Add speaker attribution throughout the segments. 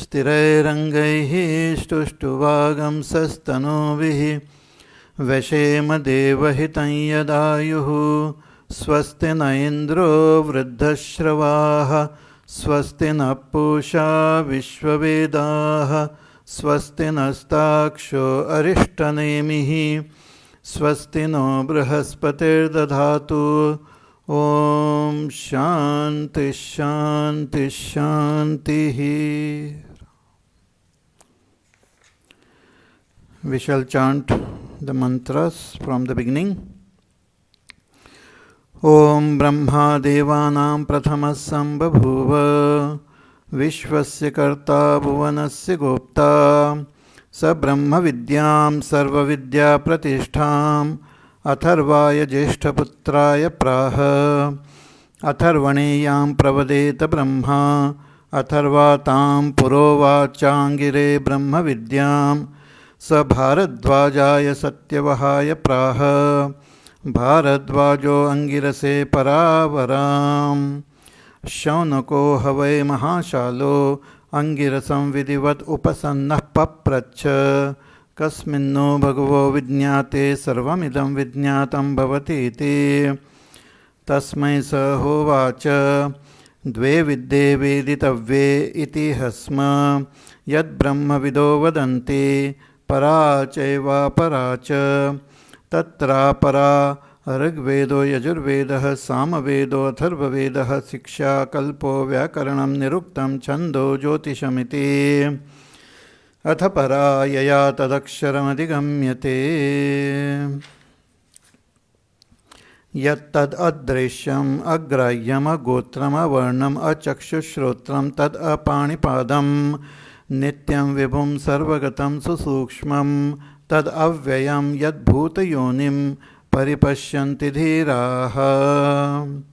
Speaker 1: स्थिरैरङ्गैः स्तुष्टुवागंसस्तनूभिः व्यशेम देवहितं यदायुः स्वस्ति न इन्द्रो वृद्धश्रवाः स्वस्ति न पूषा विश्ववेदाः स्वस्ति नस्ताक्षो अरिष्टनेमिः स्वस्ति नो बृहस्पतिर्दधातु ॐ शान्ति शान्ति शान्तिः. We shall chant the mantras from the beginning. Om Brahma Devanam Prathamah Sambhabhuva Vishwasya Karta Bhuvanasya Gopta Sa Brahma Vidyam Sarva Vidya Pratishtham Atharvaya Jeshtaputraya Praha Atharvaneyam Pravadeta Brahma Atharvatam Purovachangire Brahma Vidyam Sa Bharadvajaya Satyavahaya Praha Bharadvajo Angirase Paravaram Shaunako Havai Mahashalo Angirasam Vidivat Upasannah Papracha Kasminno Bhagavo Vidnyate Sarvamidam Vidnyatam Bhavati iti Tasmai Sahovacha Dve Vidde Veditavve iti Hasma Yad Brahma Vido Vadanti Parachaiva Paracha Tatra Para Rigvedo Yajurvedah Samavedo Atharvavedah Siksha Kalpo Vyakaranam Niruktam Chando Jyotishamiti Atha Para Yaya Tadaksharamadigamyate Yat Tad Adreshyam Agrahyam Agotram Avarnam Achakshushrotram Tad Apanipadam Nityam Vibhum Sarvagatam Susukshmam Tad Avyayam Yad Bhuta Yonim Paripashyanti Dhiraha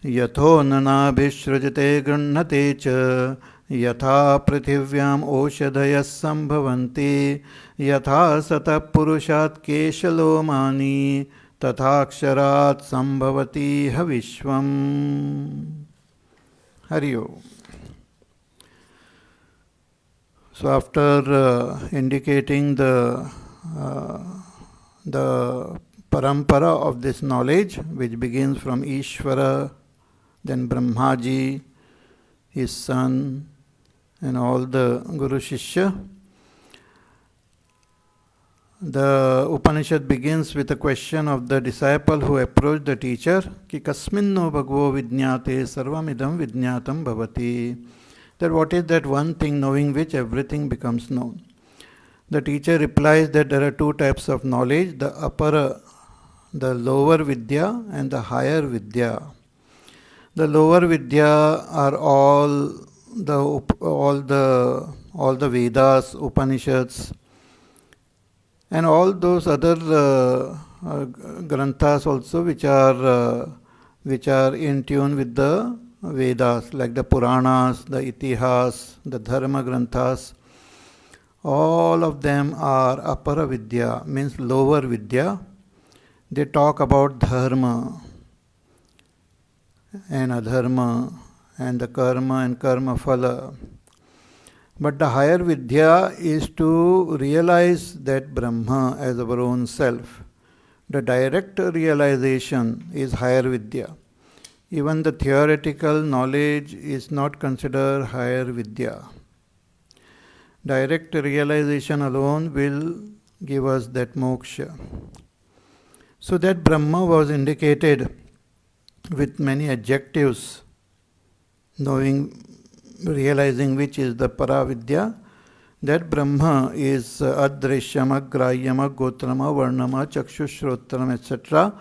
Speaker 1: Yatho Nanabhishrujate Grannate Cha Yatha Prithivyam Oshadhayas Sambhavanti Yatha Sata Purushat Keshalomani Tatha Aksharat Sambhavati Havishvam. Hari Om. So after indicating the parampara of this knowledge, which begins from Ishvara, then Brahmaji, his son, and all the Guru Shishya, the Upanishad begins with a question of the disciple who approached the teacher, Ki kasminno bhagavo vidnyate sarvamidam vidnyatam bhavati. That what is that one thing knowing which everything becomes known? The teacher replies that there are two types of knowledge, the upper, the lower vidya and the higher vidya. The lower vidya are all the Vedas, Upanishads, and all those other granthas also which are in tune with the Vedas, like the Puranas, the Itihas, the Dharma granthas. All of them are apara vidya, means lower vidya. They talk about dharma and adharma and the karma and karma phala. But the higher vidya is to realize that Brahma as our own self. The direct realization is higher vidya. Even the theoretical knowledge is not considered higher vidya. Direct realization alone will give us that moksha. So that Brahma was indicated with many adjectives, realizing which is the Paravidya. That Brahma is Adrishyam, Agrahyam, Agotram, Varnam, Chakshushrotram, etc.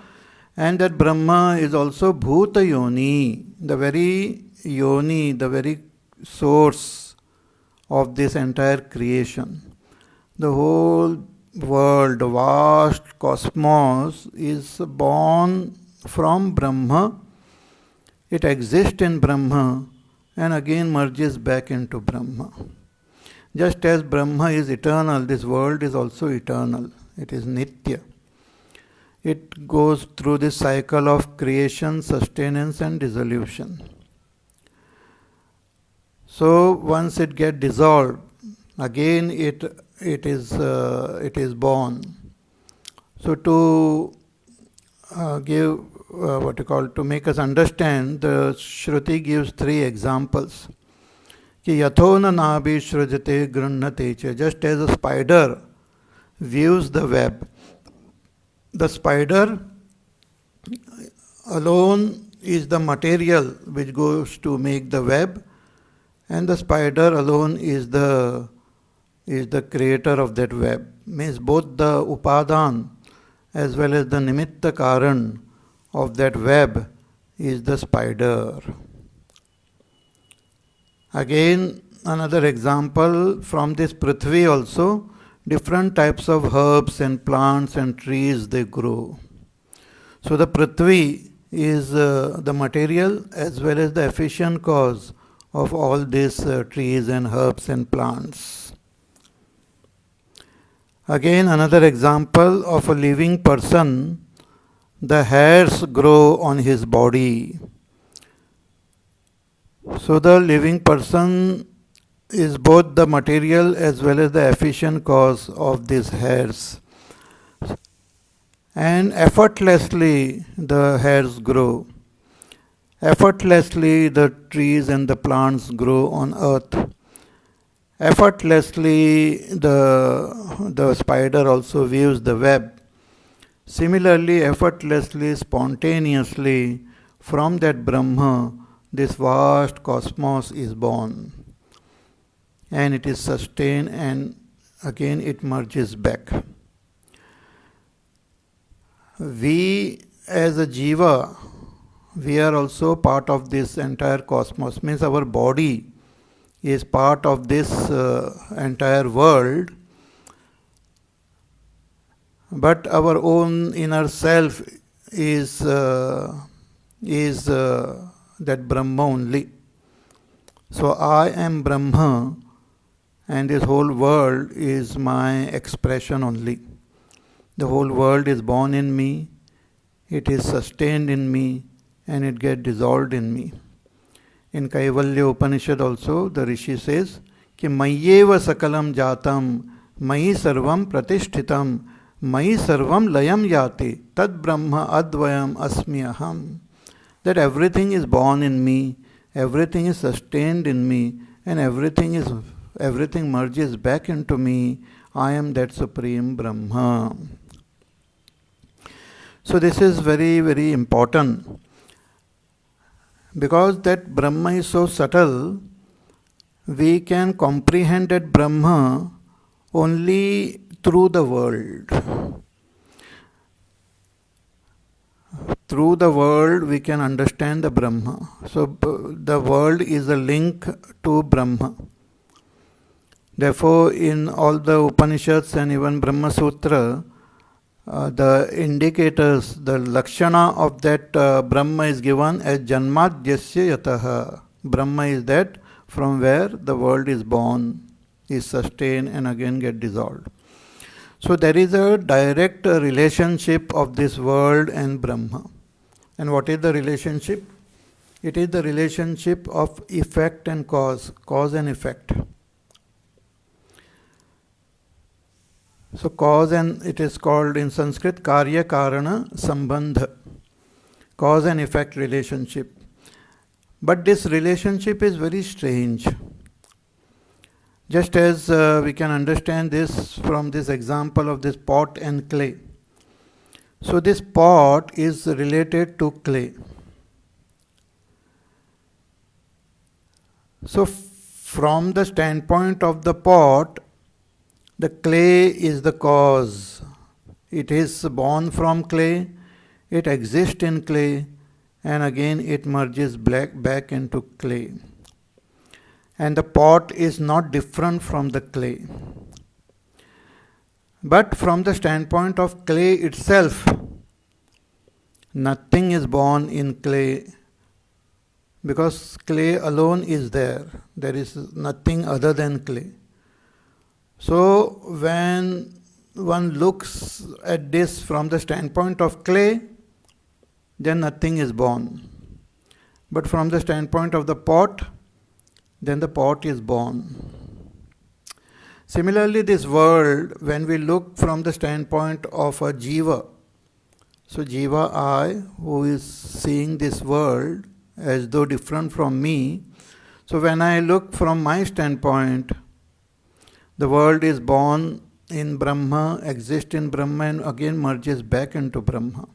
Speaker 1: And that Brahma is also Bhuta Yoni, the very Yoni, the very source of this entire creation. The whole world, vast cosmos is born from Brahma. It exists in Brahma and again merges back into Brahma. Just as Brahma is eternal, this world is also eternal. It is Nitya. It goes through this cycle of creation, sustenance and dissolution. So once it gets dissolved, again it is born. So to give what you call, to make us understand, the Shruti gives three examples. Ki yathona nabi shrujate grunnate cha. Just as a spider weaves the web, the spider alone is the material which goes to make the web, and the spider alone is the creator of that web. Means both the upadan as well as the nimitta karan of that web is the spider. Again, another example from this Prithvi also, different types of herbs and plants and trees they grow. So the Prithvi is the material as well as the efficient cause of all these trees and herbs and plants. Again, another example of a living person, the hairs grow on his body. So the living person is both the material as well as the efficient cause of these hairs. And effortlessly the hairs grow. Effortlessly the trees and the plants grow on earth. Effortlessly the spider also weaves the web. Similarly, effortlessly, spontaneously, from that Brahma, this vast cosmos is born. And it is sustained, and again it merges back. We as a jiva, we are also part of this entire cosmos. Means our body is part of this entire world, but our own inner self is that Brahma only. So I am Brahma, and this whole world is my expression only. The whole world is born in me, it is sustained in me, and it gets dissolved in me. In Kaivalya Upanishad also, the Rishi says, Ki Mayyeva Sakalam Jatam, Mayi Sarvam Pratishtitam, Mayi Sarvam Layam Yati, Tad Brahma Advayam Asmi Aham. That everything is born in me, everything is sustained in me, and everything merges back into me. I am that Supreme Brahma. So this is very, very important. Because that Brahma is so subtle, we can comprehend that Brahma only through the world. Through the world we can understand the Brahma. So the world is a link to Brahma. Therefore, in all the Upanishads and even Brahma Sutra, the indicators, the lakshana of that Brahma is given as Janmadhyasya Yataha. Brahma is that from where the world is born, is sustained, and again get dissolved. So there is a direct relationship of this world and Brahma. And what is the relationship? It is the relationship of effect and cause and effect. So cause, and it is called in Sanskrit Karya Karana Sambandha, cause and effect relationship. But this relationship is very strange. Just as we can understand this from this example of this pot and clay. So this pot is related to clay. So from the standpoint of the pot, the clay is the cause. It is born from clay, it exists in clay, and again it merges back into clay. And the pot is not different from the clay. But from the standpoint of clay itself, nothing is born in clay, because clay alone is there. There is nothing other than clay. So when one looks at this from the standpoint of clay, then nothing is born. But from the standpoint of the pot, then the pot is born. Similarly, this world, when we look from the standpoint of a jiva, so jiva, I, who is seeing this world as though different from me, so when I look from my standpoint, the world is born in Brahma, exists in Brahma, and again merges back into Brahma.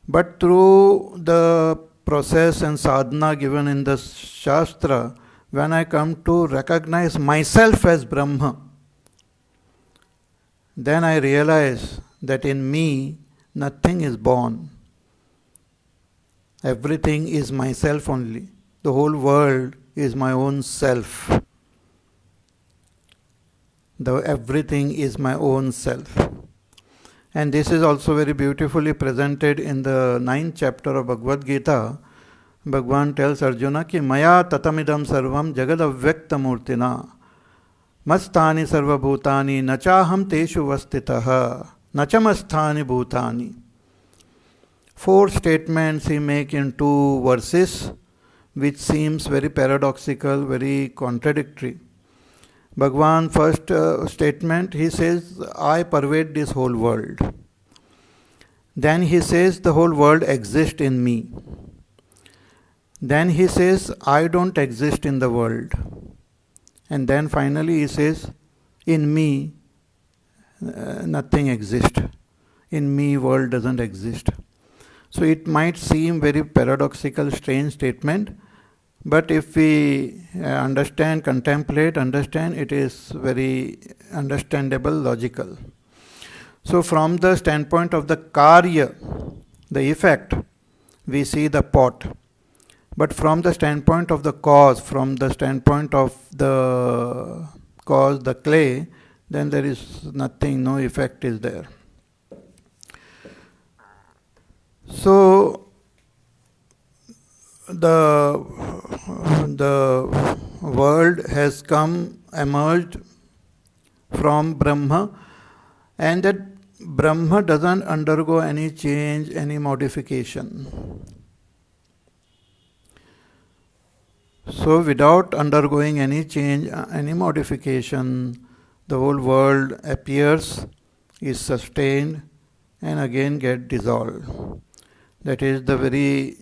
Speaker 1: But through the process and sadhana given in the Shastra, when I come to recognize myself as Brahma, then I realize that in me nothing is born. Everything is myself only. The whole world is my own self. Everything is my own self. And this is also very beautifully presented in the 9th chapter of Bhagavad Gita. Bhagwan tells Arjuna ki maya tatamidam sarvam jagad avyakta murtina mastani sarva bhutani nachaham teshu vastitaha nachamastani bhutani. 4 statements he makes in 2 verses, which seems very paradoxical, very contradictory. Bhagwan first statement, he says, I pervade this whole world. Then he says, the whole world exists in me. Then he says, I don't exist in the world. And then finally he says, in me, nothing exists. In me, world doesn't exist. So it might seem very paradoxical, strange statement, but if we understand, contemplate, understand, it is very understandable, logical. So from the standpoint of the karya, the effect, we see the pot. But from the standpoint of the cause, from the standpoint of the cause, the clay, then there is nothing, no effect is there. So the world has emerged from Brahma, and that Brahma doesn't undergo any change, any modification. So without undergoing any change, any modification, the whole world appears, is sustained, and again get dissolved. That is the very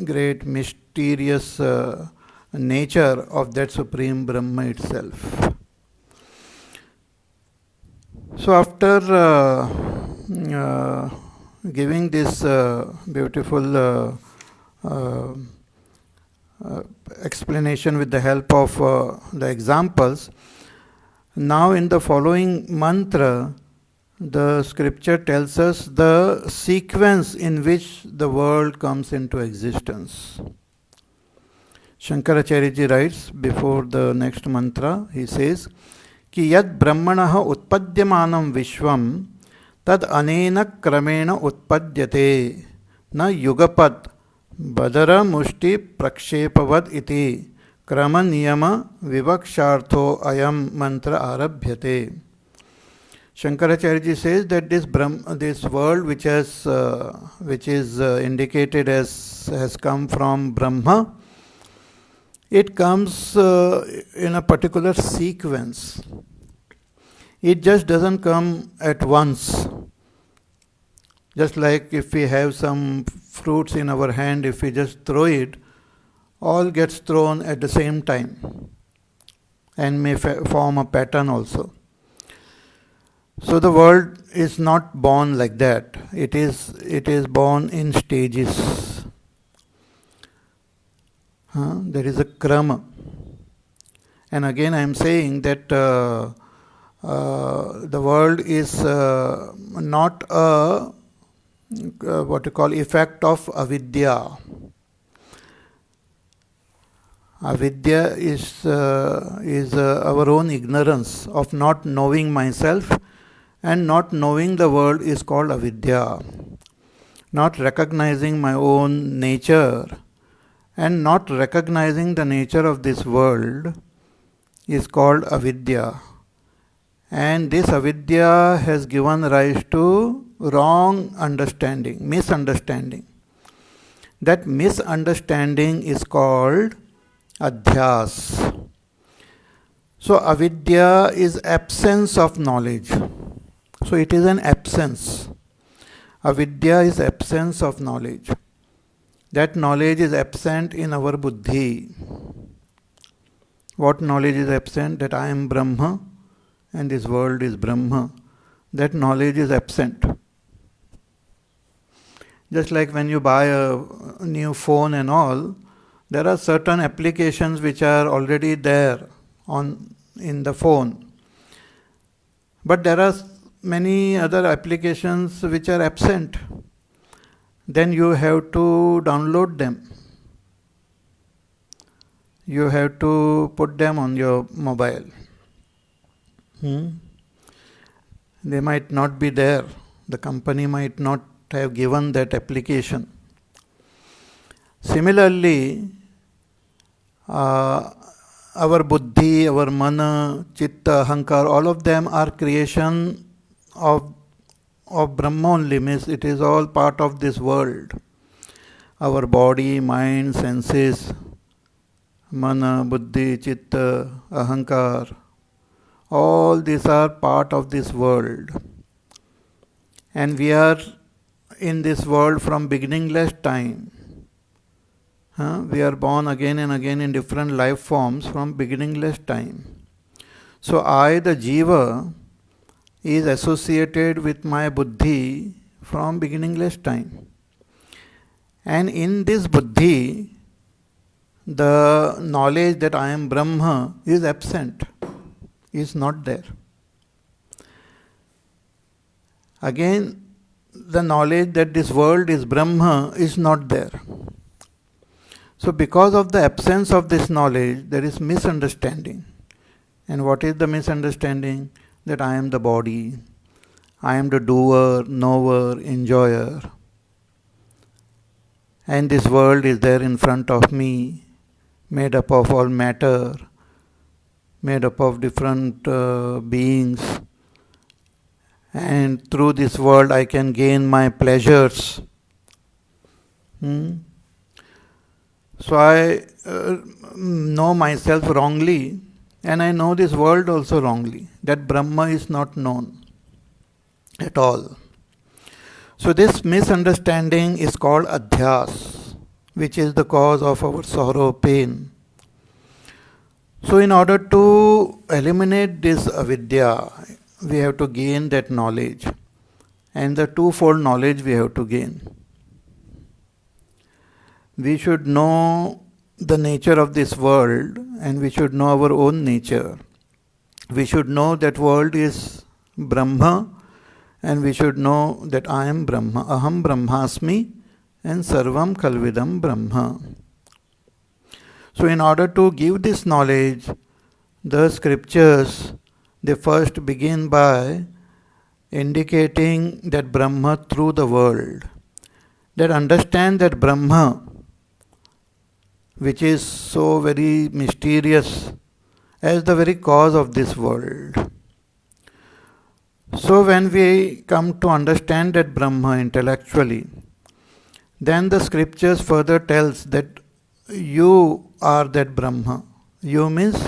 Speaker 1: great mysterious nature of that Supreme Brahma itself. So after giving this beautiful explanation with the help of the examples, now in the following mantra, the scripture tells us the sequence in which the world comes into existence. Shankaracharya ji writes before the next mantra, he says, ki yad brahmanaha utpadyamanam vishvam tad anena kramena utpadyate na yugapad badara mushti prakshepavad iti krama niyama vivakshartho ayam mantra arabhyate. Shankaracharya ji says that this world which is indicated as has come from Brahma, it comes in a particular sequence. It just doesn't come at once. Just like if we have some fruits in our hand, if we just throw it, all gets thrown at the same time and may form a pattern also. So the world is not born like that. It is born in stages. There is a krama. And again I am saying that the world is not a what you call effect of avidya. Avidya is our own ignorance of not knowing myself, and not knowing the world is called avidya. Not recognizing my own nature and not recognizing the nature of this world is called avidya. And this avidya has given rise to wrong understanding, misunderstanding. That misunderstanding is called Adhyas. So avidya is absence of knowledge. So it is an absence. Avidya is absence of knowledge. That knowledge is absent in our buddhi. What knowledge is absent? That I am Brahma and this world is Brahma. That knowledge is absent. Just like when you buy a new phone and all, there are certain applications which are already there in the phone. But there are many other applications which are absent. Then you have to download them. You have to put them on your mobile. They might not be there. The company might not have given that application. Similarly, our buddhi, our mana, chitta, ahankar, all of them are creation of Brahma only, means it is all part of this world. Our body, mind, senses, mana, buddhi, chitta, ahankar, all these are part of this world. And we are in this world from beginningless time. We are born again and again in different life forms from beginningless time. So I, the jiva, is associated with my buddhi from beginningless time. And in this buddhi, the knowledge that I am Brahma is absent, is not there. Again, the knowledge that this world is Brahma is not there. So because of the absence of this knowledge, there is misunderstanding. And what is the misunderstanding? That I am the body, I am the doer, knower, enjoyer. And this world is there in front of me, made up of all matter, made up of different beings. And through this world I can gain my pleasures. So I know myself wrongly, and I know this world also wrongly. That Brahma is not known at all. So this misunderstanding is called adhyas, which is the cause of our sorrow, pain. So in order to eliminate this avidya, we have to gain that knowledge. And the twofold knowledge we have to gain. We should know the nature of this world, and we should know our own nature. We should know that world is Brahma, and we should know that I am Brahma. Aham Brahmasmi, and Sarvam Kalvidam Brahma. So in order to give this knowledge, the scriptures, they first begin by indicating that Brahma through the world. That understand that Brahma, which is so very mysterious, as the very cause of this world. So when we come to understand that Brahma intellectually, then the scriptures further tells that you are that Brahma. You means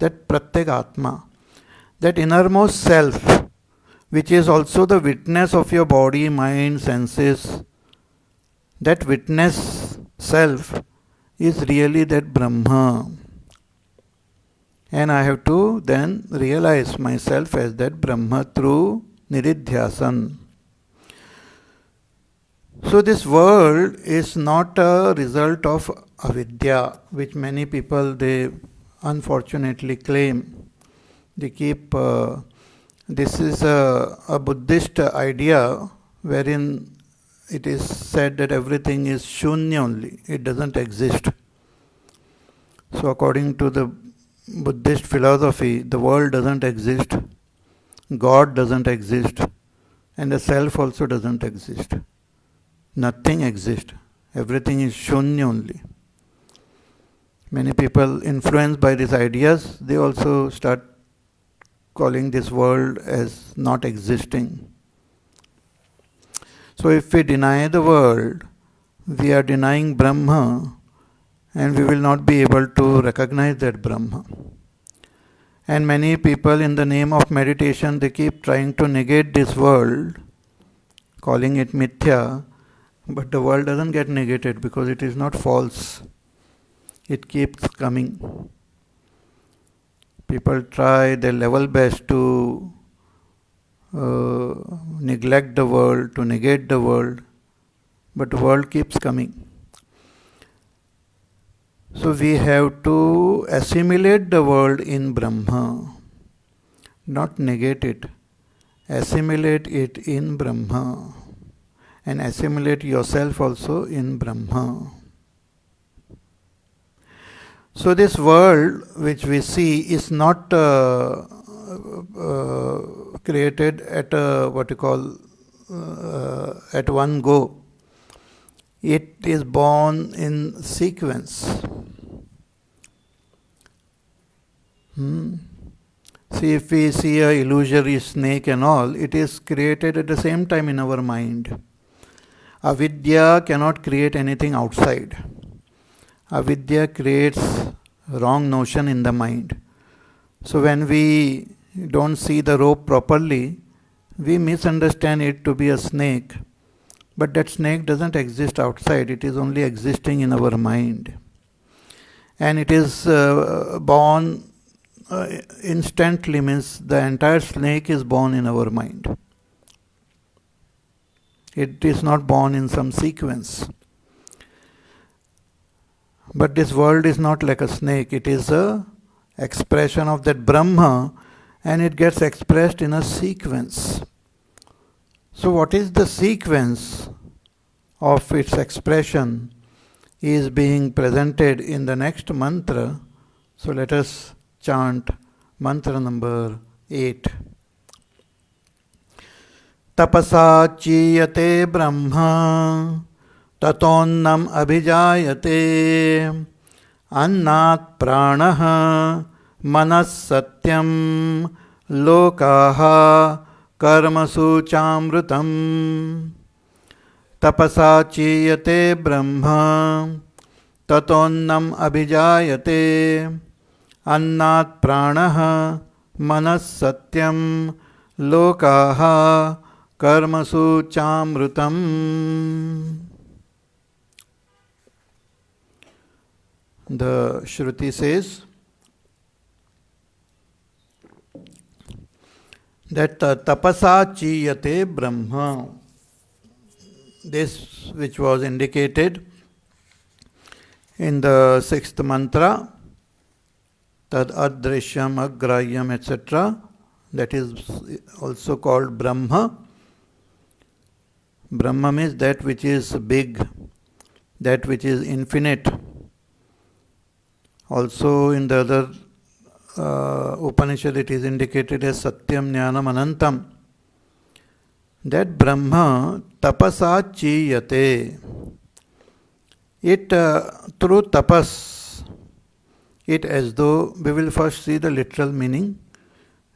Speaker 1: that Pratyek Atma, that innermost self, which is also the witness of your body, mind, senses. That witness self is really that Brahma. And I have to then realize myself as that Brahma through Niridhyasan. So this world is not a result of avidya, which many people, they unfortunately claim. They keep, this is a Buddhist idea wherein it is said that everything is shunya only, it doesn't exist. So according to the Buddhist philosophy, the world doesn't exist, God doesn't exist, and the self also doesn't exist. Nothing exists. Everything is shunya only. Many people influenced by these ideas, they also start calling this world as not existing. So if we deny the world, we are denying Brahma, and we will not be able to recognize that Brahma. And many people, in the name of meditation, they keep trying to negate this world, calling it mithya, but the world doesn't get negated because it is not false. It keeps coming. People try their level best to neglect the world, to negate the world, but the world keeps coming. So we have to assimilate the world in Brahma, not negate it. Assimilate it in Brahma, and assimilate yourself also in Brahma. So this world which we see is not created at at one go. It is born in sequence. See, if we see a illusory snake and all, it is created at the same time in our mind. Avidya cannot create anything outside. Avidya creates wrong notion in the mind. So when we don't see the rope properly, we misunderstand it to be a snake. But that snake doesn't exist outside, it is only existing in our mind. And it is born instantly, means the entire snake is born in our mind. It is not born in some sequence. But this world is not like a snake, it is a expression of that Brahma, and it gets expressed in a sequence. So what is the sequence of its expression is being presented in the next mantra. So let us chant mantra number 8. Tapasa chiyate brahma tatonnam abhijayate annat pranaha manas satyam lokaha karmasu chamrutam. Tapasa chiyate brahma tatonnam abhijayate annat pranaha manas satyam lokaha karmasu chamrutam. The Shruti says that tapasa chiyate brahma, this which was indicated in the 6th mantra, tad adrishyam agrahyam etc., that is also called Brahma. Brahma means that which is big, that which is infinite. Also in the other Upanishad it is indicated as Satyam Jnanam Anantam. That Brahma tapasa chiyate. It through tapas, it as though we will first see the literal meaning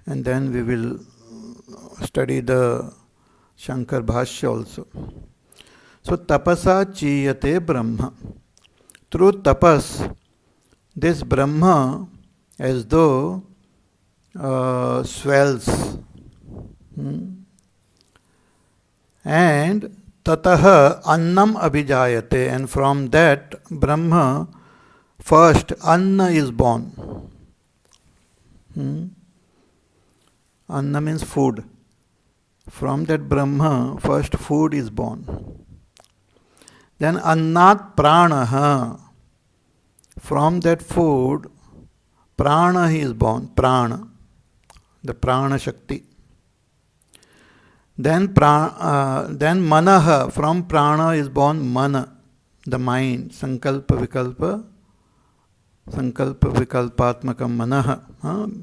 Speaker 1: and then we will study the Shankar Bhashya also. So tapasa chiyate Brahma. Through tapas, this Brahma as though swells. And tataha annam abhijayate, and from that Brahma first anna is born. Anna means food. From that Brahma first food is born. Then annat pranaha, from that food prana is born, prana, the prana shakti. Then manaha, from prana is born mana, the mind, sankalpa vikalpatmakam manaha,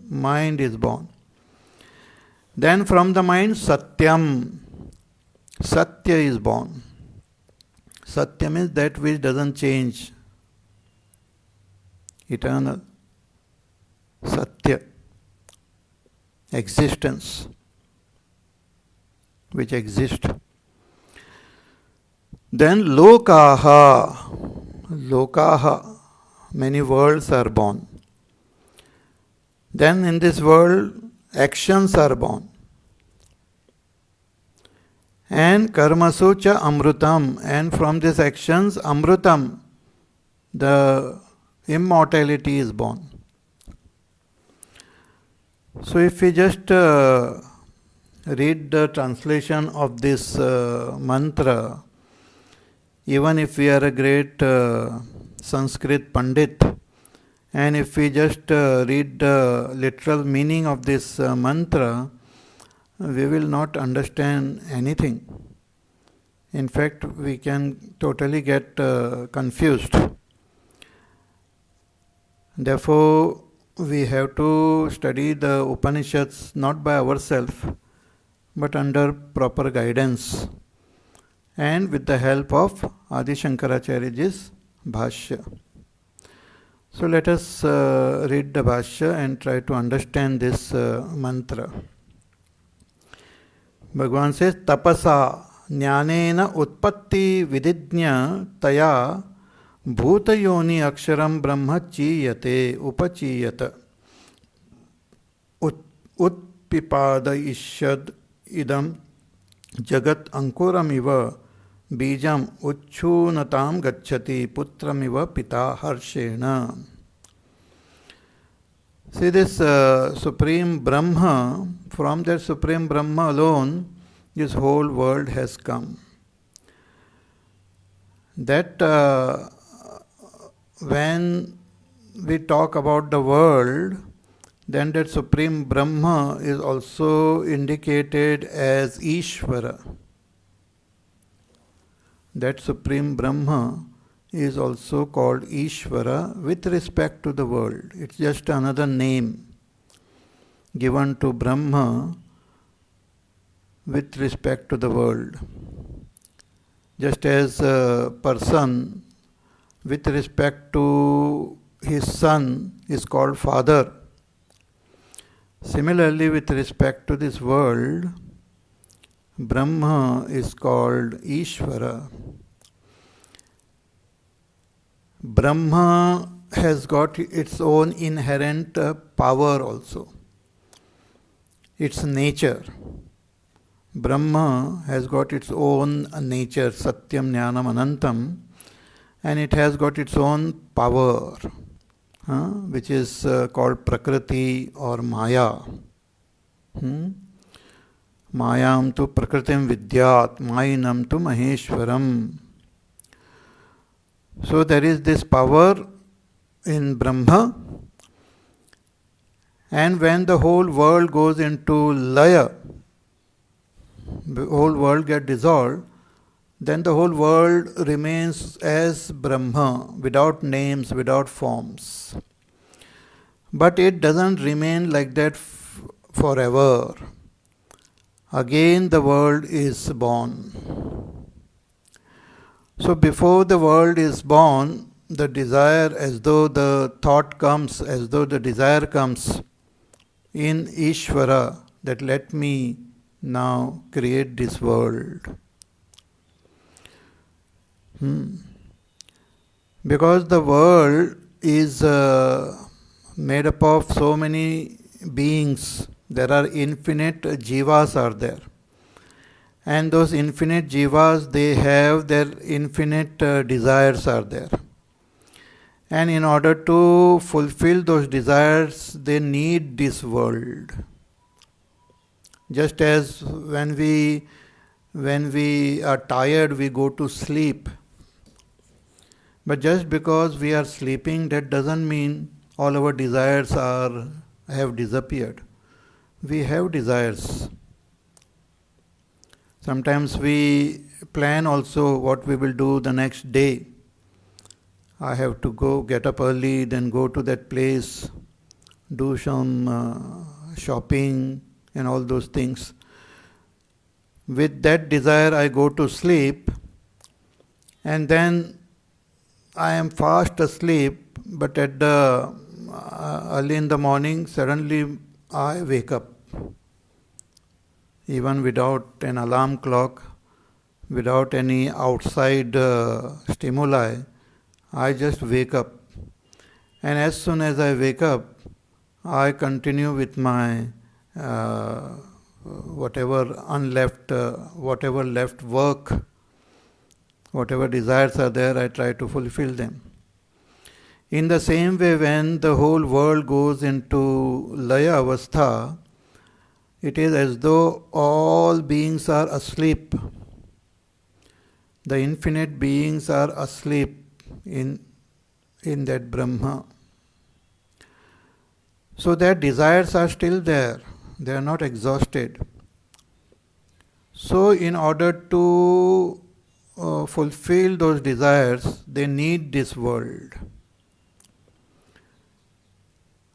Speaker 1: mind is born. Then from the mind satyam, satya is born. Satyam is that which doesn't change, eternal. Satya, existence, which exists. Then lokaha, many worlds are born. Then in this world, actions are born. And karmasu cha amrutam, and from these actions, amrutam, the immortality is born. So if we just read the translation of this mantra, even if we are a great Sanskrit Pandit, and if we just read the literal meaning of this mantra, we will not understand anything. In fact, we can totally get confused. Therefore, we have to study the Upanishads not by ourselves, but under proper guidance and with the help of Adi Shankaracharyaji's Bhashya. So let us read the Bhashya and try to understand this mantra. Bhagavan says, Tapasa jnanena utpatti vididnya taya bhutayoni aksharam brahma chiyate upachiyata utpipada ishad idam jagat ankuramiva bijam uchchunatam gacchati putramiva pita harshena. See this Supreme Brahma, from that Supreme Brahma alone, this whole world has come. That when we talk about the world, then that Supreme Brahma is also indicated as Ishvara. That Supreme Brahma is also called Ishvara with respect to the world. It's just another name given to Brahma with respect to the world. Just as a person with respect to his son is called father, similarly with respect to this world, Brahma is called Ishvara. Brahma has got its own inherent power also. Its nature. Brahma has got its own nature, Satyam Jnanam Anantam, and it has got its own power, which is called Prakriti or Maya. Mayam tu Prakritim Vidyat, Mayinam tu Maheshwaram. So there is this power in Brahma, and when the whole world goes into Laya, the whole world gets dissolved, then the whole world remains as Brahma, without names, without forms. But it doesn't remain like that forever. Again the world is born. So before the world is born, the desire, as though the thought comes, as though the desire comes in Ishvara, that let me now create this world. Because the world is made up of so many beings, there are infinite jivas are there. And those infinite jivas, they have their infinite desires are there. And in order to fulfill those desires, they need this world. Just as when we are tired, we go to sleep. But just because we are sleeping, that doesn't mean all our desires have disappeared. We have desires. Sometimes we plan also what we will do the next day. I have to get up early, then go to that place, do some shopping and all those things. With that desire, I go to sleep, and then I am fast asleep, but at the early in the morning, suddenly I wake up. Even without an alarm clock, without any outside stimuli, I just wake up. And as soon as I wake up, I continue with my whatever left work, whatever desires are there, I try to fulfill them. In the same way, when the whole world goes into Laya Avastha, it is as though all beings are asleep. The infinite beings are asleep in that Brahma. So their desires are still there. They are not exhausted. So in order to fulfill those desires, they need this world.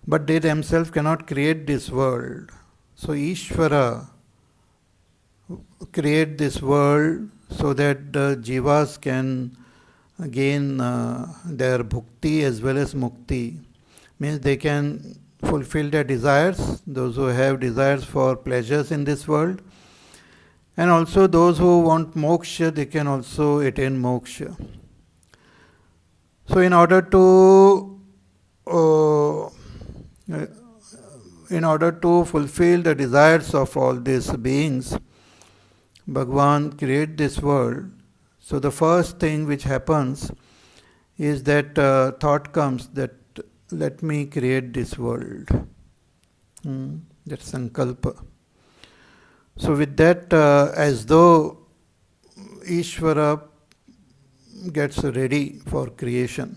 Speaker 1: But they themselves cannot create this world. So Ishvara create this world so that the jivas can gain their bhukti as well as mukti. Means they can fulfill their desires, those who have desires for pleasures in this world. And also those who want moksha, they can also attain moksha. So in order to fulfill the desires of all these beings, Bhagavan creates this world. So the first thing which happens is that thought comes that let me create this world. That's sankalpa. So with that, as though Ishvara gets ready for creation.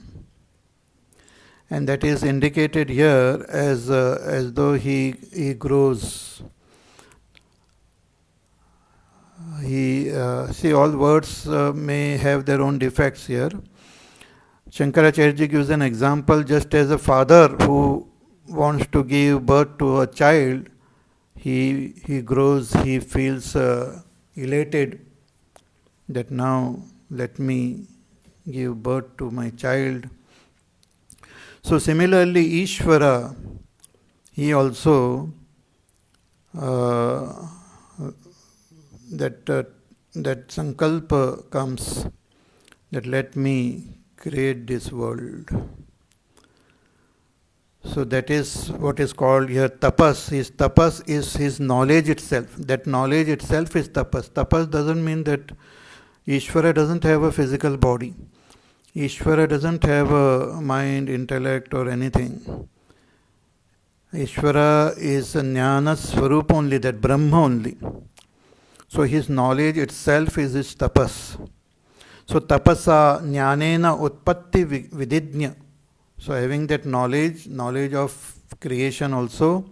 Speaker 1: And that is indicated here as though he grows. See, all words may have their own defects here. Shankaracharya gives an example, just as a father who wants to give birth to a child, he grows, he feels elated that now let me give birth to my child. So similarly, Ishvara, he also that sankalpa comes that let me create this world. So that is what is called here tapas. His tapas is his knowledge itself. That knowledge itself is tapas. Tapas doesn't mean that Ishvara doesn't have a physical body. Ishvara doesn't have a mind, intellect or anything. Ishvara is a jnana swarup only, that Brahma only. So his knowledge itself is his tapas. So tapasa jnanena utpatti vididnya. So having that knowledge of creation also,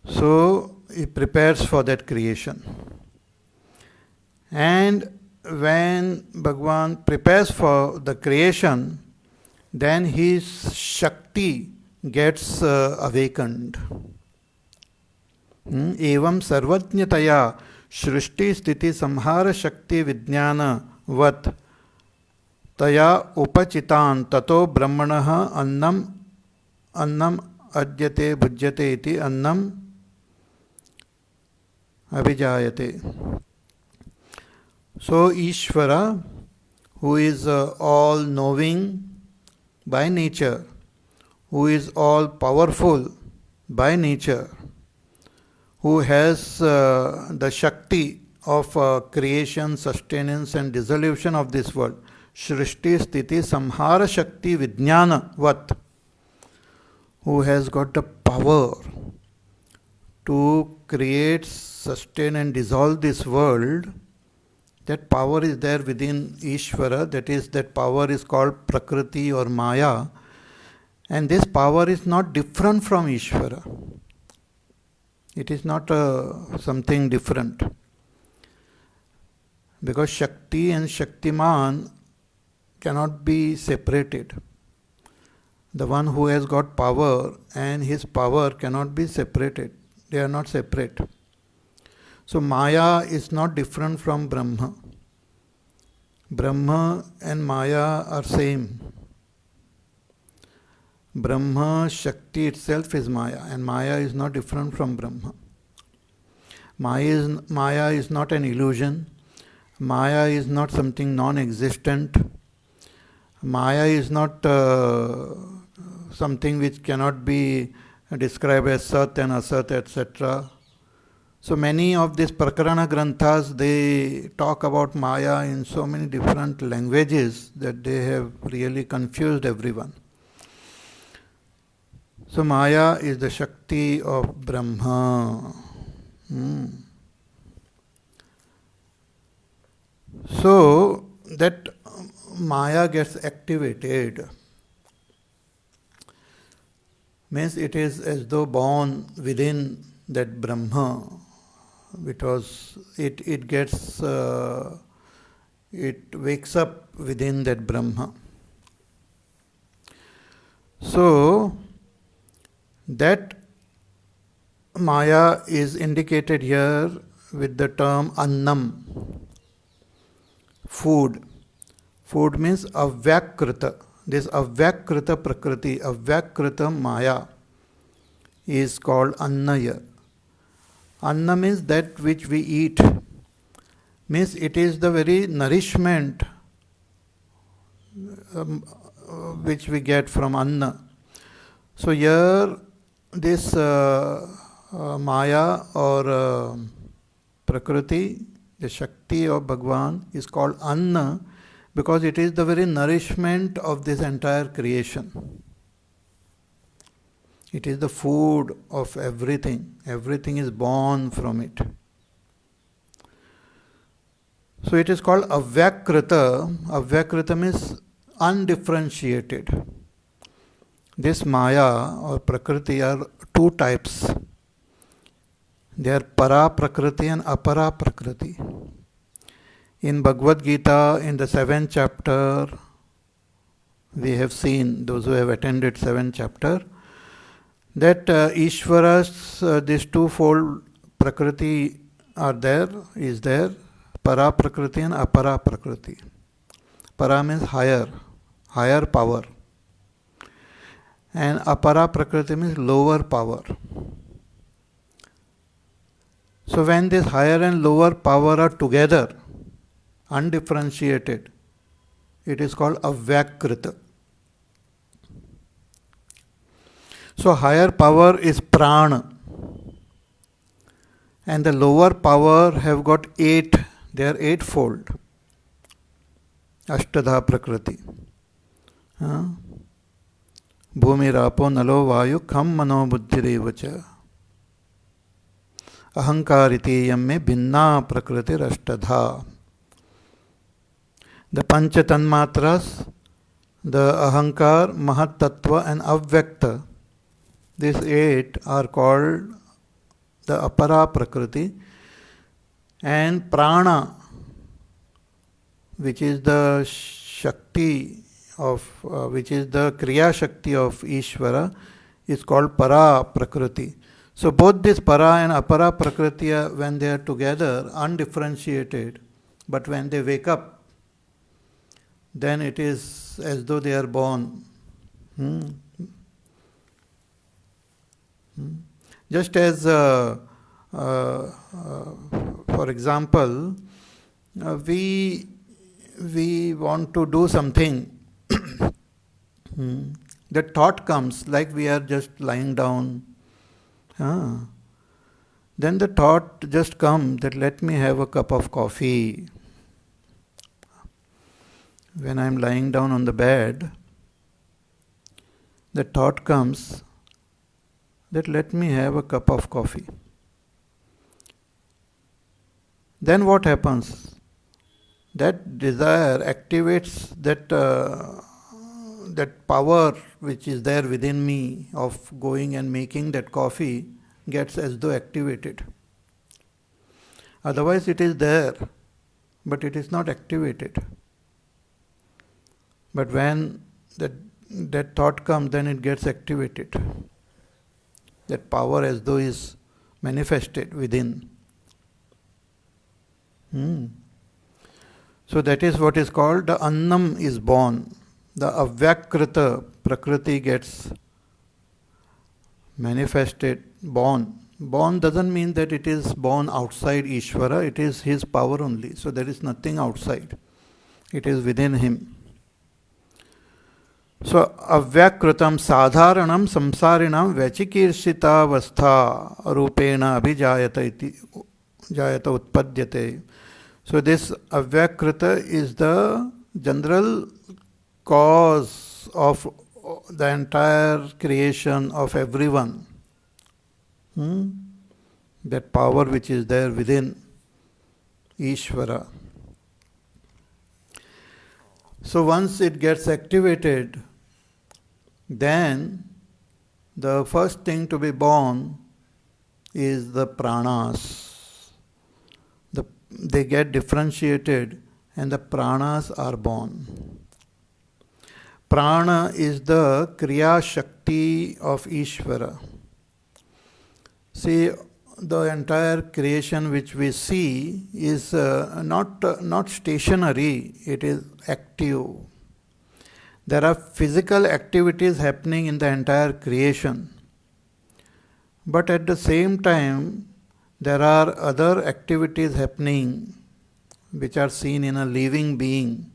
Speaker 1: so he prepares for that creation. And when Bhagavan prepares for the creation, then his Shakti gets awakened. Evam sarvajnataya shrishti sthiti samhara shakti vijnana vat taya upachitan tato brahmanaha annam adyate bhujyate iti annam abhijayate. So Ishvara, who is all knowing by nature, who is all powerful by nature, who has the Shakti of creation, sustenance and dissolution of this world, Shrishti Sthiti Samhara Shakti Vijnana Vat, who has got the power to create, sustain and dissolve this world. That power is there within Ishvara, that power is called Prakriti or Maya, and this power is not different from Ishvara. It is not something different. Because Shakti and Shaktiman cannot be separated. The one who has got power and his power cannot be separated. They are not separate. So Maya is not different from Brahma. Brahma and Maya are same. Brahma, Shakti itself is Maya, and Maya is not different from Brahma. Maya is not an illusion. Maya is not something non-existent. Maya is not something which cannot be described as Sat and Asat, etc. So many of these Prakarana Granthas, they talk about Maya in so many different languages that they have really confused everyone. So Maya is the Shakti of Brahma. So that Maya gets activated, means it is as though born within that Brahma, because it gets, it wakes up within that Brahma. So that Maya is indicated here with the term Annam, food. Food means Avyakrita. This Avyakrita Prakriti, Avyakrita Maya is called Annaya. Anna means that which we eat. Means it is the very nourishment which we get from Anna. So here this Maya or Prakriti, the Shakti of Bhagwan, is called Anna because it is the very nourishment of this entire creation. It is the food of everything. Everything is born from it. So it is called Avyakrita. Avyakrita means undifferentiated. This Maya or Prakriti are two types. They are Para Prakriti and Apara Prakriti. In Bhagavad Gita, in the 7th chapter, we have seen, those who have attended 7th chapter, that Ishvara's, this twofold Prakriti is there, Para Prakriti and Apara Prakriti. Para means higher power. And Apara Prakriti means lower power. So when this higher and lower power are together, undifferentiated, it is called Avyakrita. So higher power is Prana. And the lower power have got 8, they are eightfold. Ashtadha Prakriti. Bhumi Rapo Nalo Vayu Kham Mano Buddhirevacha. Ahankariti Yamme Bhinna Prakriti Rashtadha. The Pancha Tanmatras, the Ahankar, Mahat Tattva and Avyakta, these 8 are called the Apara Prakriti, and Prana, which is the Shakti of, which is the Kriya Shakti of Ishvara, is called Para Prakriti. So both this Para and Apara Prakriti, when they are together, undifferentiated, but when they wake up, then it is as though they are born. Just as, for example, we want to do something. The thought comes, like we are just lying down. Then the thought just comes that let me have a cup of coffee. When I am lying down on the bed, the thought comes that let me have a cup of coffee. Then what happens? That desire activates that that power which is there within me of going and making that coffee gets as though activated. Otherwise it is there, but it is not activated. But when that thought comes, then it gets activated. That power as though is manifested within. So that is what is called the Annam is born. The Avyakrita Prakriti gets manifested, born. Born doesn't mean that it is born outside Ishvara, it is his power only. So there is nothing outside. It is within him. So, avyakritam sadharanam samsarinam vachikirshitavastha rupena abhijayata iti jayata utpadyate. So, this avyakrita is the general cause of the entire creation of everyone. That power which is there within Ishvara. So once it gets activated, then the first thing to be born is the pranas. They get differentiated and the pranas are born. Prana is the Kriya Shakti of Ishvara. See, the entire creation which we see is not stationary, it is active. There are physical activities happening in the entire creation. But at the same time, there are other activities happening which are seen in a living being.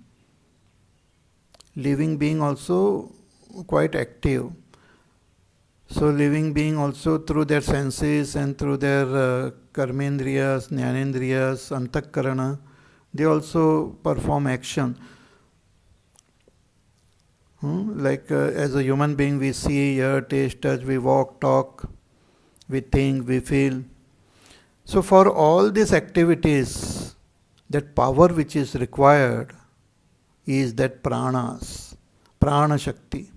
Speaker 1: Living being also quite active. So living being also through their senses and through their karmendriyas, jnanendriyas, antakarana, they also perform action. Like as a human being we see, hear, taste, touch, we walk, talk, we think, we feel. So for all these activities, that power which is required is that pranas, prana shakti.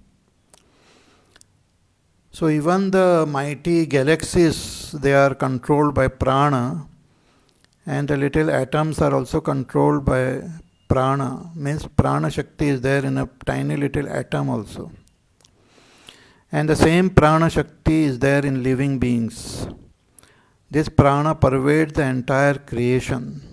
Speaker 1: So even the mighty galaxies, they are controlled by prana, and the little atoms are also controlled by prana. Means prana shakti is there in a tiny little atom also. And the same prana shakti is there in living beings. This prana pervades the entire creation.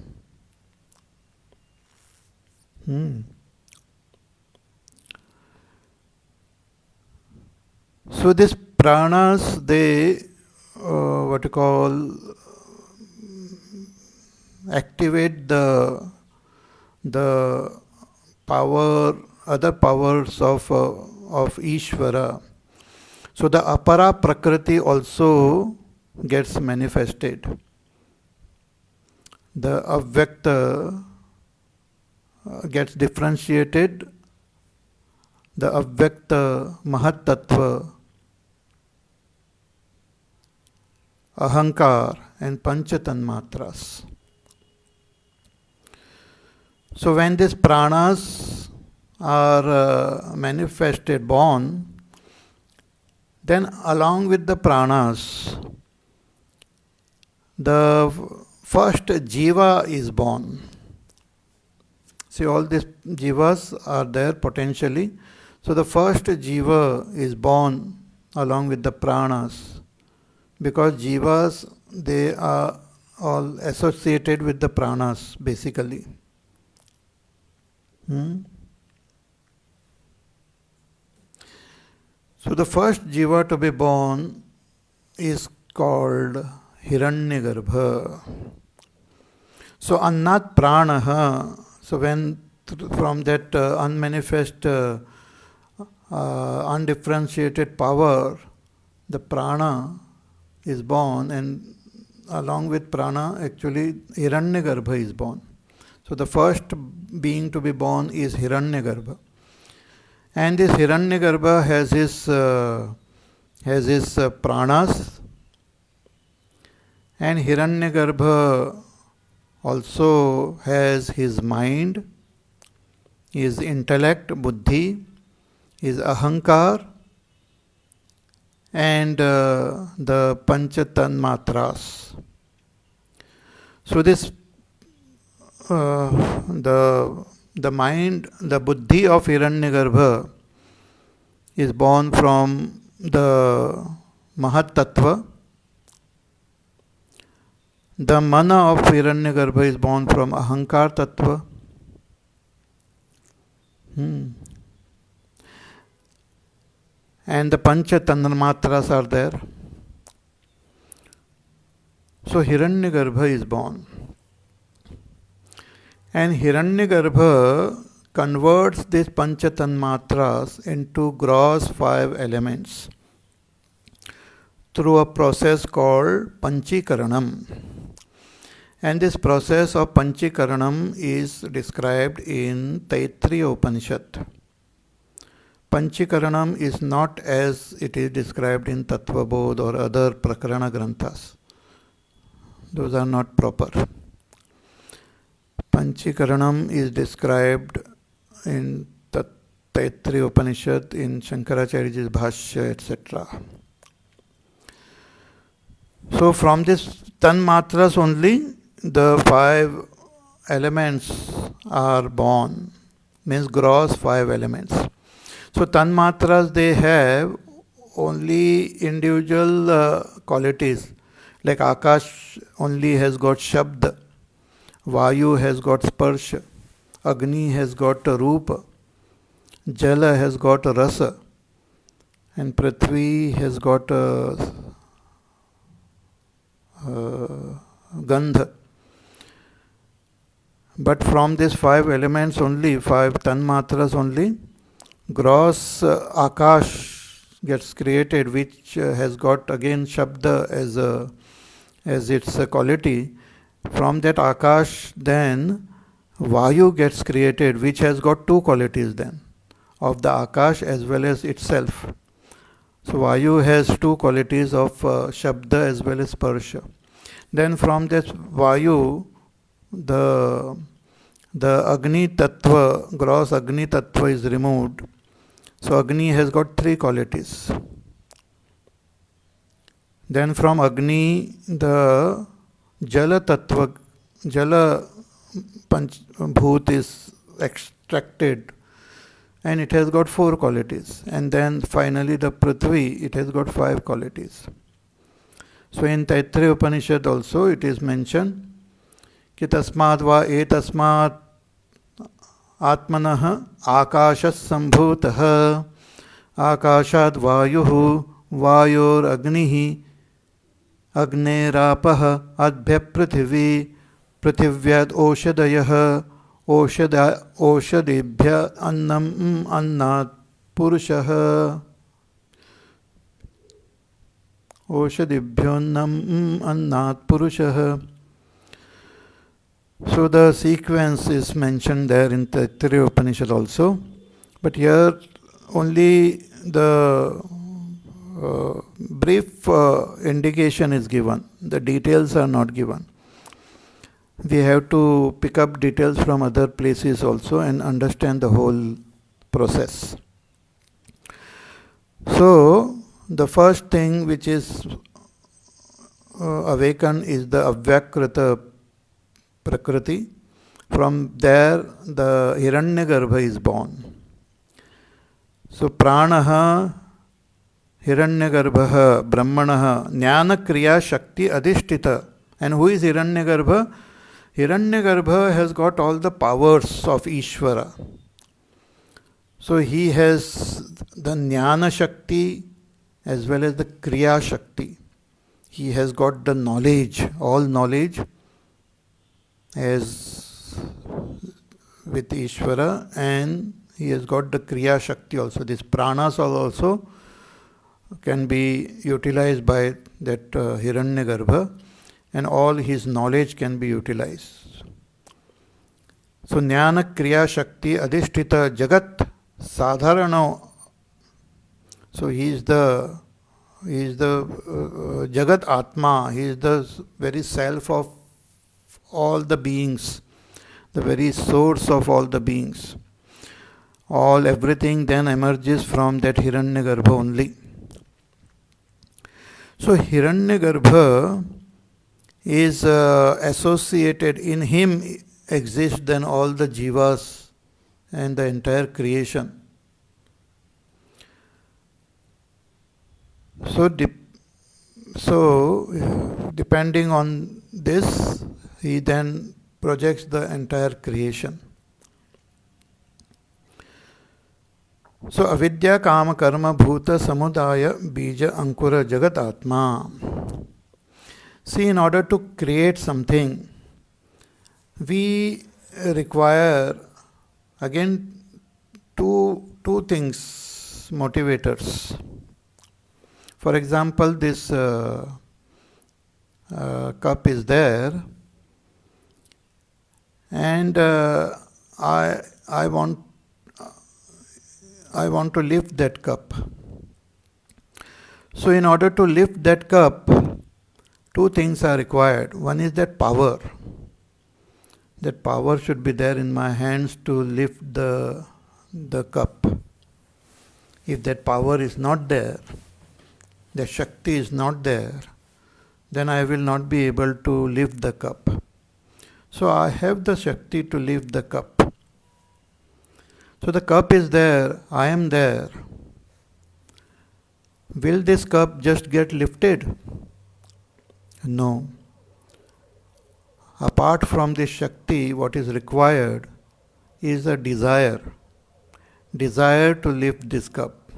Speaker 1: So this pranas, they activate the power, other powers of Ishvara. So the apara prakriti also gets manifested. The avyakta gets differentiated. The avyakta mahat tattva, ahankar and panchatanmatras. So when these pranas are manifested, born, then along with the pranas, the first jiva is born. See, all these jivas are there potentially. So the first jiva is born along with the pranas, because jivas, they are all associated with the pranas basically. So the first jiva to be born is called Hiranyagarbha. So annat pranaha. So when from that unmanifest, undifferentiated power, the prana is born, and along with prana, actually Hiranyagarbha is born. So the first being to be born is Hiranyagarbha. And this Hiranyagarbha has his pranas, and Hiranyagarbha also has his mind, his intellect, buddhi, his ahankar, and the panchatanmatras. So this the mind, the buddhi of Hiranyagarbha is born from the Mahat Tattva. The mana of Hiranyagarbha is born from Ahankar Tattva. And the Pancha Tanmatras are there. So Hiranyagarbha is born. And Hiranyagarbha converts these pancha tanmatras into gross 5 elements through a process called panchikaranam. And this process of panchikaranam is described in Taittiriya Upanishad. Panchikaranam is not as it is described in Tattvabodh or other Prakarana Granthas. Those are not proper. Panchikaranam is described in Taittiriya Upanishad, in Shankaracharya's Bhashya, etc. So from this tanmatras only the 5 elements are born, means gross 5 elements. So tanmatras, they have only individual qualities, like Akash only has got Shabd, Vayu has got Sparsha, Agni has got Rupa, Jala has got Rasa, and Prithvi has got Gandha. But from these 5 elements only, 5 tanmatras only, gross Akash gets created, which has got again Shabda as its quality. From that Akash, then Vayu gets created, which has got 2 qualities then, of the Akash as well as itself. So Vayu has 2 qualities of Shabda as well as Sparsha. Then from this Vayu, the Agni Tattva, gross Agni Tattva is removed. So Agni has got 3 qualities. Then from Agni, the Jala Tattva, Jala Bhoot is extracted, and it has got 4 qualities. And then finally the Prithvi, it has got 5 qualities. So in Taittiriya Upanishad also it is mentioned कि तस्माद् वा एतस्मात् आत्मनः आकाशः सम्भूतः आकाशाद् वायुः वायोरग्निः अग्नेरापः अद्भ्यः पृथिवी पृथिव्याद् ओषधयः ओषधिभ्यः अन्नम् अन्नात् पुरुषः ओषधिभ्योऽन्नम् अन्नात् पुरुषः. So the sequence is mentioned there in the Taittiriya Upanishad also, but here only the brief indication is given. The details are not given. We have to pick up details from other places also and understand the whole process. So the first thing which is awakened is the Avyakrita Prakriti. From there the Hiranyagarbha is born. So Pranaha Hiranyagarbha Brahmanaha Jnana Kriya Shakti Adhishtita. And who is Hiranyagarbha? Hiranyagarbha has got all the powers of Ishvara. So he has the Jnana Shakti as well as the Kriya Shakti. He has got the knowledge, all knowledge, as with Ishvara, and he has got the Kriya Shakti also. These pranas also can be utilized by that Hiranyagarbha, and all his knowledge can be utilized. So Jnana Kriya Shakti Adhishtita Jagat Sadharano. So he is the Jagat Atma. He is the very self of all the beings, the very source of all the beings. Everything then emerges from that Hiranyagarbha only. So Hiranyagarbha is associated, in him exists then all the jivas and the entire creation. So depending on this, he then projects the entire creation. So avidya kama karma bhuta samudaya bija ankura jagat atma. See, in order to create something, we require Again, two things, motivators. For example, this cup is there, and I want to lift that cup. So in order to lift that cup, two things are required. One is that power. That power should be there in my hands to lift the cup. If that power is not there, the Shakti is not there, then I will not be able to lift the cup. So I have the Shakti to lift the cup. So the cup is there, I am there. Will this cup just get lifted? No. Apart from this Shakti, what is required is a desire to lift this cup.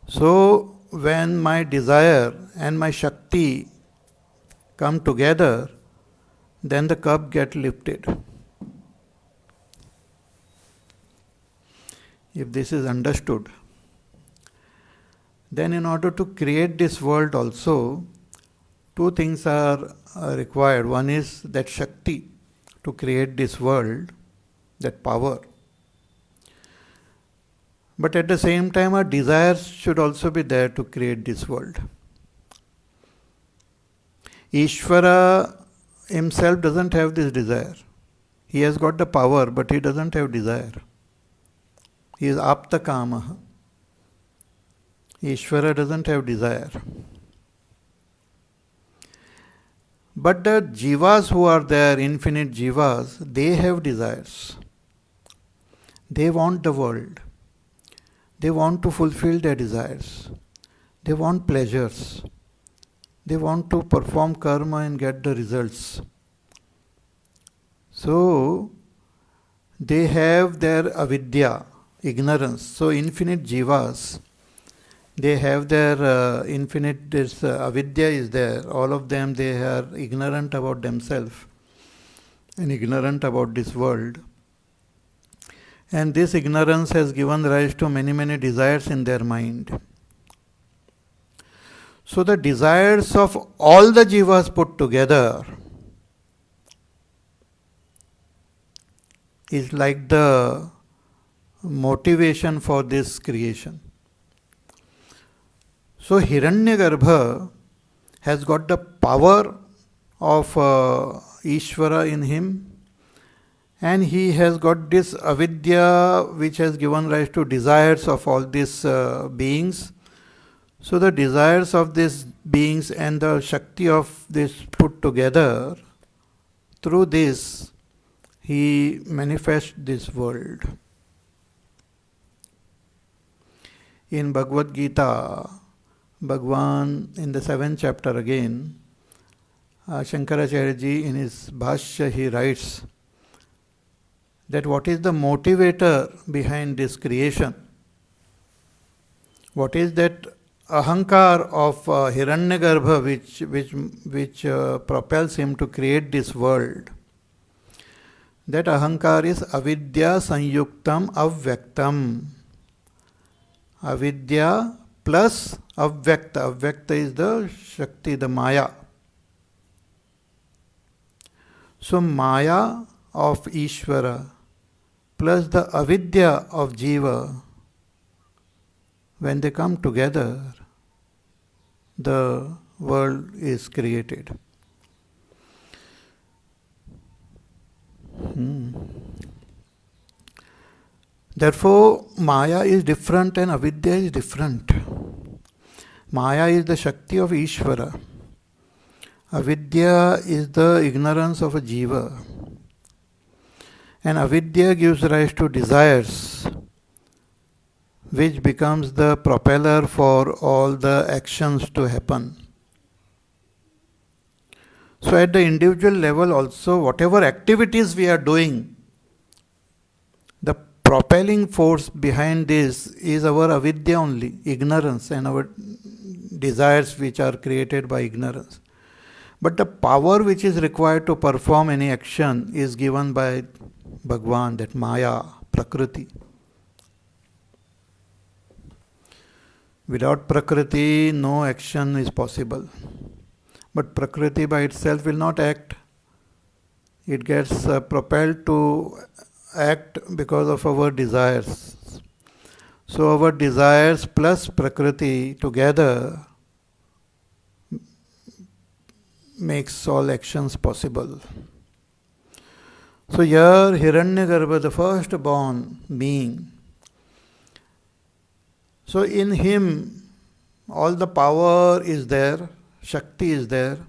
Speaker 1: So when my desire and my Shakti come together, then the cup gets lifted. If this is understood, then in order to create this world also, two things are required. One is that Shakti to create this world, that power. But at the same time, our desires should also be there to create this world. Ishvara himself doesn't have this desire. He has got the power, but he doesn't have desire. He is apta kamaha. Ishvara doesn't have desire. But the jivas who are there, infinite jivas, they have desires. They want the world. They want to fulfill their desires. They want pleasures. They want to perform karma and get the results. So, they have their avidya, ignorance. So, infinite jivas, they have their infinite, this avidya is there. All of them, they are ignorant about themselves and ignorant about this world. And this ignorance has given rise to many, many desires in their mind. So the desires of all the jivas put together is like the motivation for this creation. So Hiranyagarbha has got the power of Ishvara in him, and he has got this avidya which has given rise to desires of all these beings. So the desires of these beings and the Shakti of this put together, through this he manifests this world. In Bhagavad Gita, Bhagwan in the 7th chapter again, Shankaracharya ji in his Bhashya he writes that what is the motivator behind this creation? What is that ahankar of Hiranyagarbha which propels him to create this world? That ahankar is avidya sanyuktam avyaktam. Avidya plus avyakta. Avyakta is the Shakti, the Maya. So Maya of Ishvara plus the avidya of Jiva, when they come together, the world is created. Therefore, Maya is different and avidya is different. Maya is the Shakti of Ishvara. Avidya is the ignorance of a jiva. And avidya gives rise to desires, which becomes the propeller for all the actions to happen. So at the individual level also, whatever activities we are doing, the propelling force behind this is our avidya only, ignorance, and our desires which are created by ignorance. But the power which is required to perform any action is given by Bhagwan, that Maya, Prakriti. Without Prakriti, no action is possible. But Prakriti by itself will not act. It gets propelled to act because of our desires. So our desires plus Prakriti together makes all actions possible. So here Hiranyagarbha, the first born being, so in him all the power is there, Shakti is there,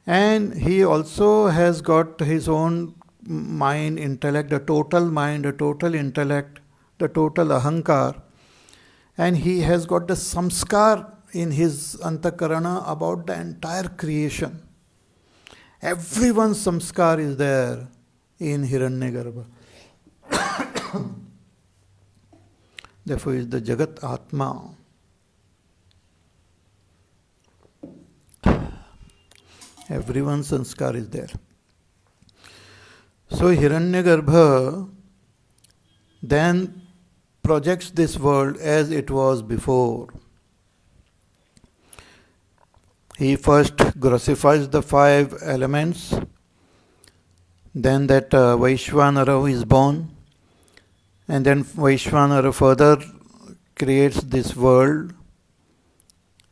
Speaker 1: and he also has got his own mind, intellect, the total mind, the total intellect, the total ahankar, and he has got the samskar in his antakarana about the entire creation. Everyone's samskar is there in Hiranyagarbha. Therefore, he is the Jagat Atma. Everyone's sanskar is there. So Hiranyagarbha then projects this world as it was before. He first grossifies the 5 elements, then that Vaishvanara is born, and then Vaishvanara further creates this world.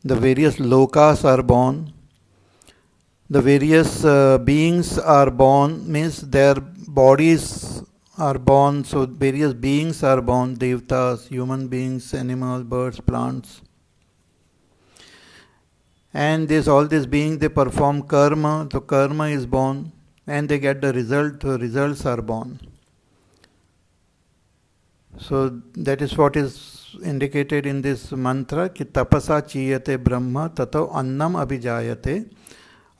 Speaker 1: The various lokas are born. The various beings are born, means their bodies are born, so various beings are born, devtas, human beings, animals, birds, plants. And all these beings, they perform karma, so karma is born, and they get the result, the results are born. So that is what is indicated in this mantra, ki tapasa chiyate brahma tato annam abhijayate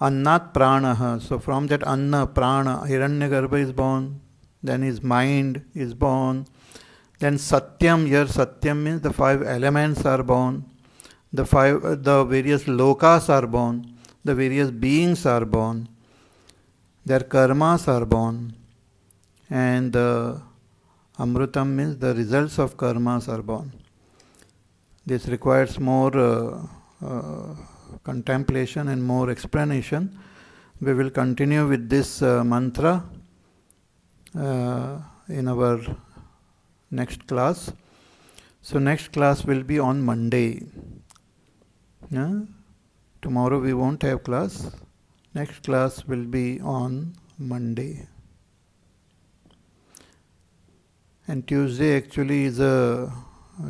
Speaker 1: annat pranaha. So from that anna, prana, Hiranyagarbha is born, then his mind is born, then satyam, here satyam means the 5 elements are born, the various lokas are born, the various beings are born, their karmas are born, and the amrutam means the results of karmas are born. This requires more contemplation and more explanation. We will continue with this mantra in our next class. So next class will be on Monday. Yeah? Tomorrow we won't have class. Next class will be on Monday. And Tuesday actually is a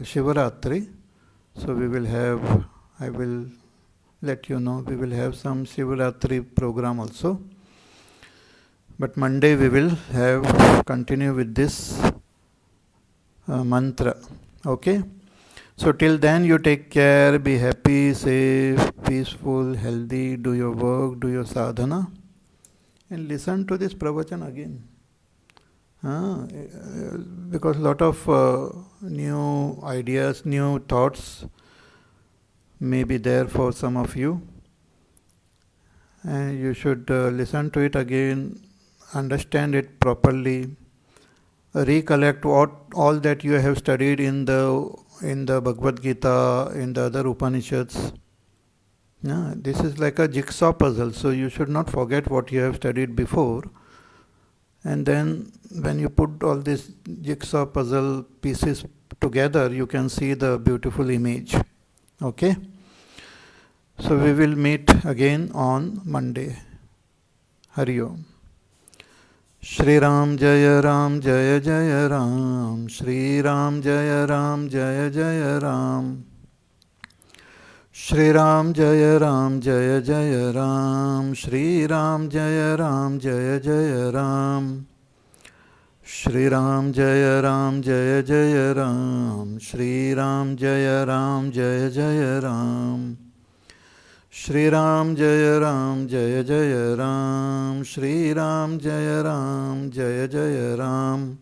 Speaker 1: Shivaratri. So we will have, I will let you know, we will have some Shivaratri program also. But Monday we will continue with this mantra. Okay? So till then you take care, be happy, safe, peaceful, healthy, do your work, do your sadhana, and listen to this pravachan again. Because a lot of new ideas, new thoughts may be there for some of you. And you should listen to it again, understand it properly, recollect all that you have studied in the Bhagavad Gita, in the other Upanishads. This is like a jigsaw puzzle, so you should not forget what you have studied before. And then when you put all these jigsaw puzzle pieces together, you can see the beautiful image. Okay? So we will meet again on Monday. Hari Om. Shri Ram Jaya Ram Jaya Jaya Ram. Shri Ram Jaya Ram Jaya Jaya Ram. Shri Ram Jaya Ram Jaya Jaya Ram. Shri Ram Jaya Ram Jaya Jaya Ram. Shri Ram Jaya Ram Jaya Jaya Ram. Shri Ram Jaya Ram Jaya Jaya Ram. Shri Ram Jaya Ram Jaya Jaya Ram. Shri Ram Jaya Ram Jaya Jaya Ram.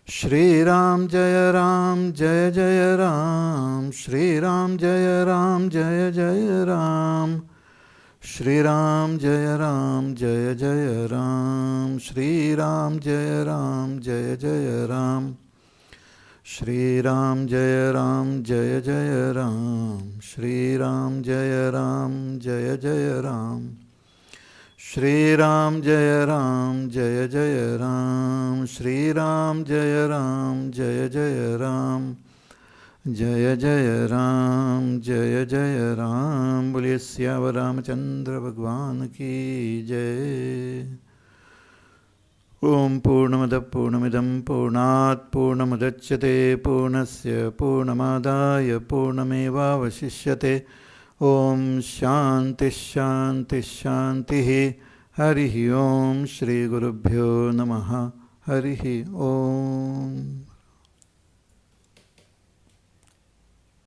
Speaker 1: Shri Ram Jaya Ram Jaya Jaya Ram. Shri Ram Jaya Ram Jaya Jaya Ram. Shri Ram Jaya Ram Jaya Jaya Ram, Shri Ram Jaya Ram Jaya Jaya Ram, Shri Ram Jaya Ram Jaya Jaya Ram, Shri Ram Jaya Ram Jaya Jaya Ram, Shri Ram Jaya Ram Jaya Jaya Ram, Shri Ram Jaya Ram Jaya Jaya Ram, Jaya Jaya Ram Jaya Jaya Ram, Boliye Syavar Ramachandra Bhagwan ki Jai. Om Purnamada Purnamidam Purnat Purnamadachyate Purnasya Purnamadaya Purnameva Vasishyate. Om Shanti Shanti Shanti. Harihi Om Shri Gurubhyo Namaha. Harihi Om.